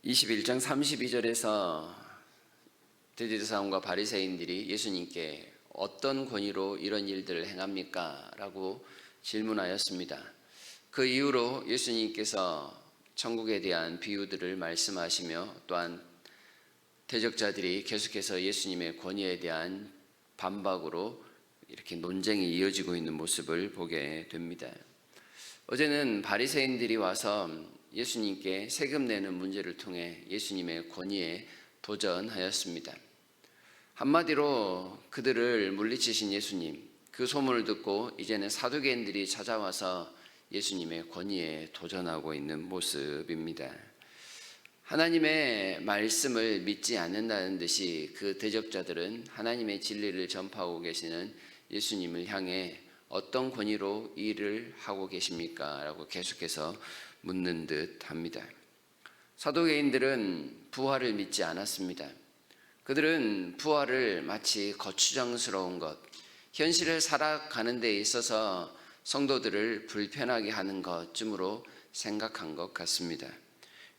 21장 32절에서 대제사장과 바리새인들이 예수님께 어떤 권위로 이런 일들을 행합니까? 라고 질문하였습니다. 그 이후로 예수님께서 천국에 대한 비유들을 말씀하시며 또한 대적자들이 계속해서 예수님의 권위에 대한 반박으로 이렇게 논쟁이 이어지고 있는 모습을 보게 됩니다. 어제는 바리새인들이 와서 예수님께 세금 내는 문제를 통해 예수님의 권위에 도전하였습니다. 한마디로 그들을 물리치신 예수님, 그 소문을 듣고 이제는 사두개인들이 찾아와서 예수님의 권위에 도전하고 있는 모습입니다. 하나님의 말씀을 믿지 않는다는 듯이 그 대적자들은 하나님의 진리를 전파하고 계시는 예수님을 향해 어떤 권위로 이 일을 하고 계십니까? 라고 계속해서 묻는 듯 합니다. 사두개인들은 부활을 믿지 않았습니다. 그들은 부활을 마치 거추장스러운 것, 현실을 살아가는 데 있어서 성도들을 불편하게 하는 것쯤으로 생각한 것 같습니다.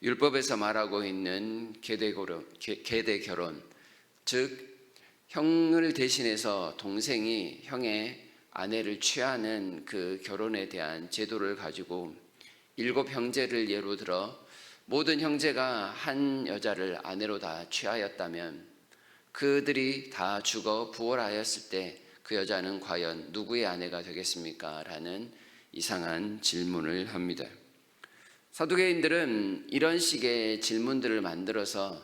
율법에서 말하고 있는 계대 결혼, 즉 형을 대신해서 동생이 형의 아내를 취하는 그 결혼에 대한 제도를 가지고 7 형제를 예로 들어 모든 형제가 한 여자를 아내로 다 취하였다면 그들이 다 죽어 부활하였을 때 그 여자는 과연 누구의 아내가 되겠습니까? 라는 이상한 질문을 합니다. 사두개인들은 이런 식의 질문들을 만들어서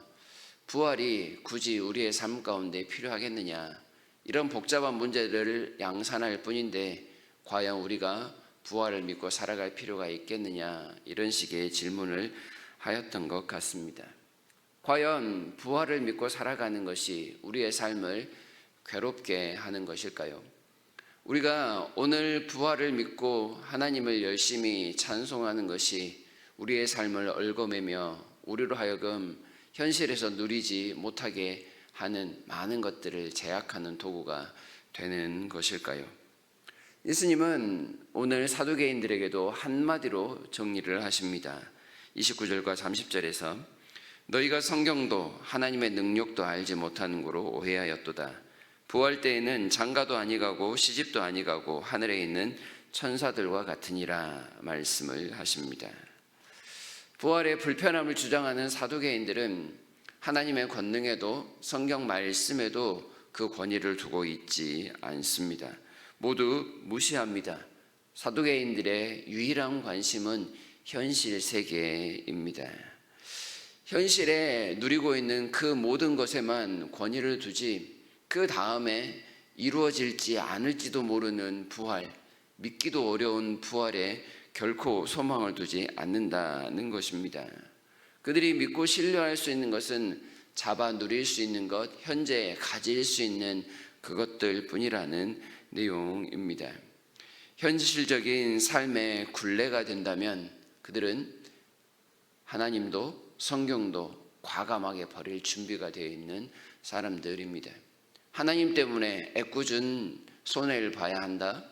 부활이 굳이 우리의 삶 가운데 필요하겠느냐, 이런 복잡한 문제들을 양산할 뿐인데 과연 우리가 부활을 믿고 살아갈 필요가 있겠느냐, 이런 식의 질문을 하였던 것 같습니다. 과연 부활을 믿고 살아가는 것이 우리의 삶을 괴롭게 하는 것일까요? 우리가 오늘 부활을 믿고 하나님을 열심히 찬송하는 것이 우리의 삶을 얽어매며 우리로 하여금 현실에서 누리지 못하게 하는 많은 것들을 제약하는 도구가 되는 것일까요? 예수님은 오늘 사두개인들에게도 한마디로 정리를 하십니다. 29절과 30절에서 너희가 성경도 하나님의 능력도 알지 못하는 거로 오해하였도다. 부활 때에는 장가도 아니가고 시집도 아니가고 하늘에 있는 천사들과 같으니라 말씀을 하십니다. 부활의 불편함을 주장하는 사두개인들은 하나님의 권능에도 성경 말씀에도 그 권위를 두고 있지 않습니다. 모두 무시합니다. 사두개인들의 유일한 관심은 현실 세계입니다. 현실에 누리고 있는 그 모든 것에만 권위를 두지 그 다음에 이루어질지 않을지도 모르는 부활, 믿기도 어려운 부활에 결코 소망을 두지 않는다는 것입니다. 그들이 믿고 신뢰할 수 있는 것은 잡아 누릴 수 있는 것, 현재 가질 수 있는 그것들 뿐이라는 내용입니다. 현실적인 삶의 굴레가 된다면 그들은 하나님도 성경도 과감하게 버릴 준비가 되어 있는 사람들입니다. 하나님 때문에 애꿎은 손해를 봐야 한다.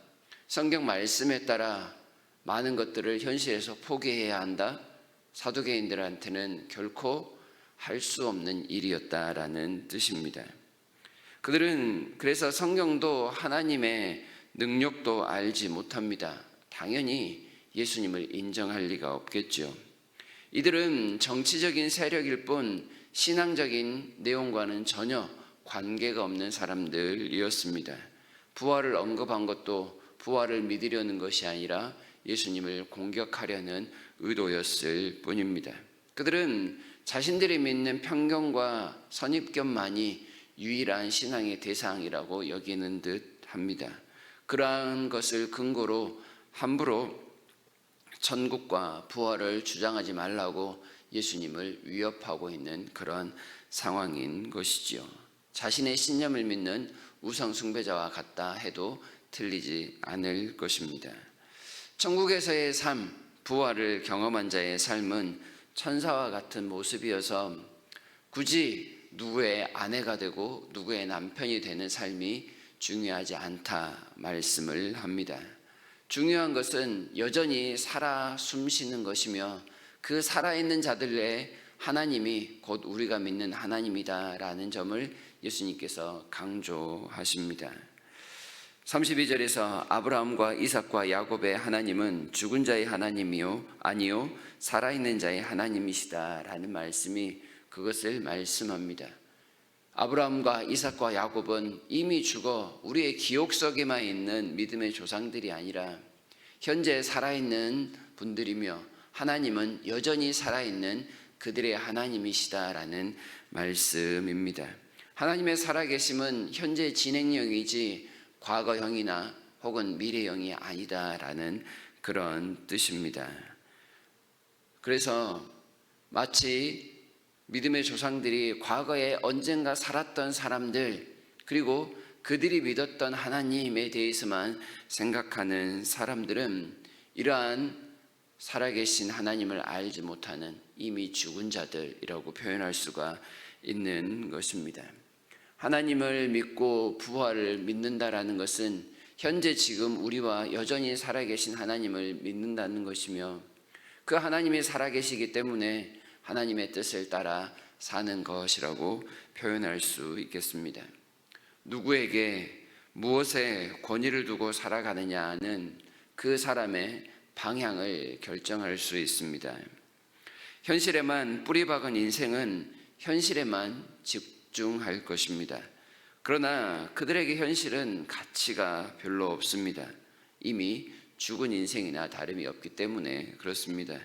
성경 말씀에 따라 많은 것들을 현실에서 포기해야 한다. 사두개인들한테는 결코 할 수 없는 일이었다라는 뜻입니다. 그들은 그래서 성경도 하나님의 능력도 알지 못합니다. 당연히 예수님을 인정할 리가 없겠죠. 이들은 정치적인 세력일 뿐 신앙적인 내용과는 전혀 관계가 없는 사람들이었습니다. 부활을 언급한 것도 부활을 믿으려는 것이 아니라 예수님을 공격하려는 의도였을 뿐입니다. 그들은 자신들이 믿는 편견과 선입견만이 유일한 신앙의 대상이라고 여기는 듯 합니다. 그러한 것을 근거로 함부로 천국과 부활을 주장하지 말라고 예수님을 위협하고 있는 그런 상황인 것이지요. 자신의 신념을 믿는 우상 숭배자와 같다 해도 틀리지 않을 것입니다. 천국에서의 삶, 부활을 경험한 자의 삶은 천사와 같은 모습이어서 굳이 누구의 아내가 되고 누구의 남편이 되는 삶이 중요하지 않다 말씀을 합니다. 중요한 것은 여전히 살아 숨쉬는 것이며 그 살아있는 자들의 하나님이 곧 우리가 믿는 하나님이다라는 점을 예수님께서 강조하십니다. 32절에서 아브라함과 이삭과 야곱의 하나님은 죽은 자의 하나님이요 아니요 살아있는 자의 하나님이시다라는 말씀이 그것을 말씀합니다. 아브라함과 이삭과 야곱은 이미 죽어 우리의 기억 속에만 있는 믿음의 조상들이 아니라 현재 살아있는 분들이며 하나님은 여전히 살아있는 그들의 하나님이시다라는 말씀입니다. 하나님의 살아계심은 현재 진행형이지 과거형이나 혹은 미래형이 아니다라는 그런 뜻입니다. 그래서 마치 믿음의 조상들이 과거에 언젠가 살았던 사람들, 그리고 그들이 믿었던 하나님에 대해서만 생각하는 사람들은 이러한 살아계신 하나님을 알지 못하는 이미 죽은 자들이라고 표현할 수가 있는 것입니다. 하나님을 믿고 부활을 믿는다라는 것은 현재 지금 우리와 여전히 살아계신 하나님을 믿는다는 것이며 그 하나님이 살아계시기 때문에 하나님의 뜻을 따라 사는 것이라고 표현할 수 있겠습니다. 누구에게 무엇에 권위를 두고 살아가느냐는 그 사람의 방향을 결정할 수 있습니다. 현실에만 뿌리 박은 인생은 현실에만 집중할 것입니다. 그러나 그들에게 현실은 가치가 별로 없습니다. 이미 죽은 인생이나 다름이 없기 때문에 그렇습니다.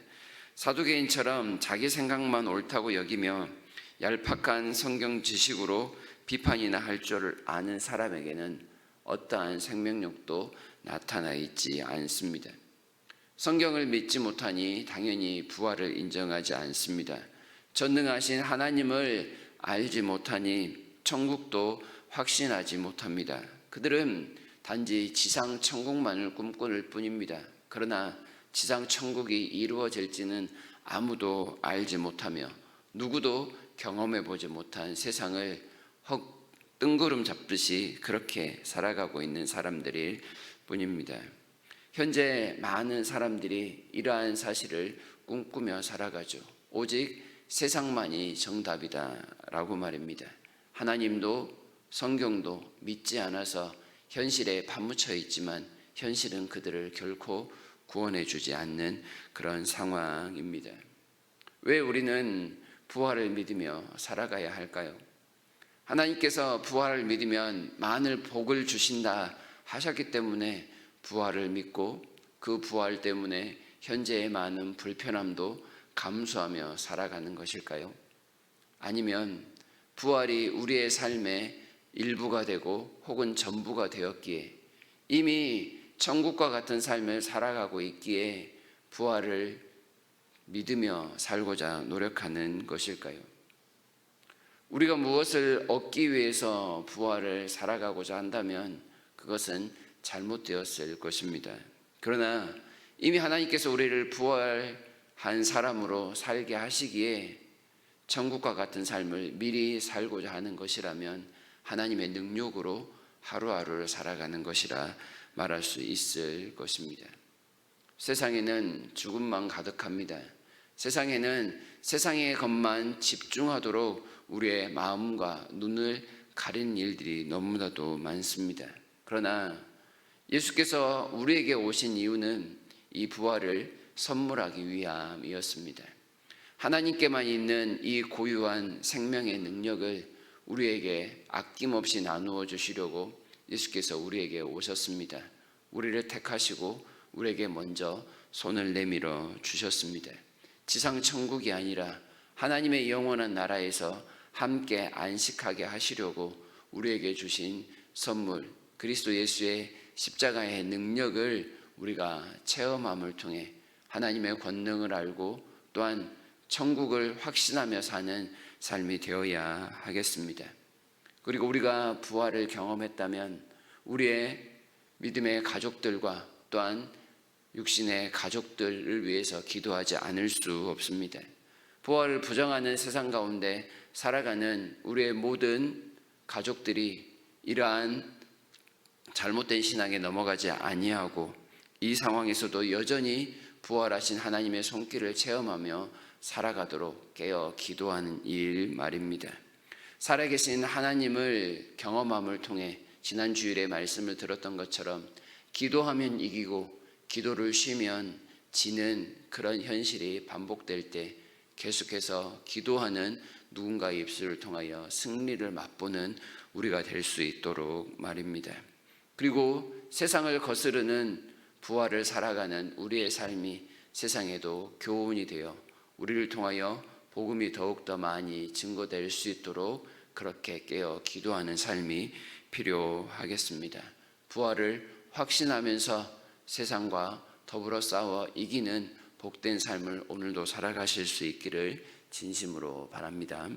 사두개인처럼 자기 생각만 옳다고 여기며 얄팍한 성경 지식으로 비판이나 할 줄 아는 사람에게는 어떠한 생명력도 나타나 있지 않습니다. 성경을 믿지 못하니 당연히 부활을 인정하지 않습니다. 전능하신 하나님을 알지 못하니 천국도 확신하지 못합니다. 그들은 단지 지상 천국만을 꿈꾸는 뿐입니다. 그러나 지상 천국이 이루어질지는 아무도 알지 못하며 누구도 경험해 보지 못한 세상을 뜬구름 잡듯이 그렇게 살아가고 있는 사람들일 뿐입니다. 현재 많은 사람들이 이러한 사실을 꿈꾸며 살아가죠. 오직 세상만이 정답이다라고 말입니다. 하나님도 성경도 믿지 않아서 현실에 파묻혀 있지만 현실은 그들을 결코 구원해 주지 않는 그런 상황입니다. 왜 우리는 부활을 믿으며 살아가야 할까요? 하나님께서 부활을 믿으면 많은 복을 주신다 하셨기 때문에 부활을 믿고 그 부활 때문에 현재의 많은 불편함도 감수하며 살아가는 것일까요? 아니면 부활이 우리의 삶의 일부가 되고 혹은 전부가 되었기에 이미 천국과 같은 삶을 살아가고 있기에 부활을 믿으며 살고자 노력하는 것일까요? 우리가 무엇을 얻기 위해서 부활을 살아가고자 한다면 그것은 잘못되었을 것입니다. 그러나 이미 하나님께서 우리를 부활한 사람으로 살게 하시기에 천국과 같은 삶을 미리 살고자 하는 것이라면 하나님의 능력으로 하루하루를 살아가는 것이라 말할 수 있을 것입니다. 세상에는 죽음만 가득합니다. 세상에는 세상의 것만 집중하도록 우리의 마음과 눈을 가리는 일들이 너무나도 많습니다. 그러나 예수께서 우리에게 오신 이유는 이 부활을 선물하기 위함이었습니다. 하나님께만 있는 이 고유한 생명의 능력을 우리에게 아낌없이 나누어 주시려고 예수께서 우리에게 오셨습니다. 우리를 택하시고 우리에게 먼저 손을 내밀어 주셨습니다. 지상 천국이 아니라 하나님의 영원한 나라에서 함께 안식하게 하시려고 우리에게 주신 선물 그리스도 예수의 십자가의 능력을 우리가 체험함을 통해 하나님의 권능을 알고 또한 천국을 확신하며 사는 삶이 되어야 하겠습니다. 그리고 우리가 부활을 경험했다면 우리의 믿음의 가족들과 또한 육신의 가족들을 위해서 기도하지 않을 수 없습니다. 부활을 부정하는 세상 가운데 살아가는 우리의 모든 가족들이 이러한 잘못된 신앙에 넘어가지 아니하고 이 상황에서도 여전히 부활하신 하나님의 손길을 체험하며 살아가도록 깨어 기도하는 일 말입니다. 살아계신 하나님을 경험함을 통해 지난 주일에 말씀을 들었던 것처럼 기도하면 이기고 기도를 쉬면 지는 그런 현실이 반복될 때 계속해서 기도하는 누군가의 입술을 통하여 승리를 맛보는 우리가 될 수 있도록 말입니다. 그리고 세상을 거스르는 부활을 살아가는 우리의 삶이 세상에도 교훈이 되어 우리를 통하여 복음이 더욱더 많이 증거될 수 있도록 그렇게 깨어 기도하는 삶이 필요하겠습니다. 부활을 확신하면서 세상과 더불어 싸워 이기는 복된 삶을 오늘도 살아가실 수 있기를 진심으로 바랍니다.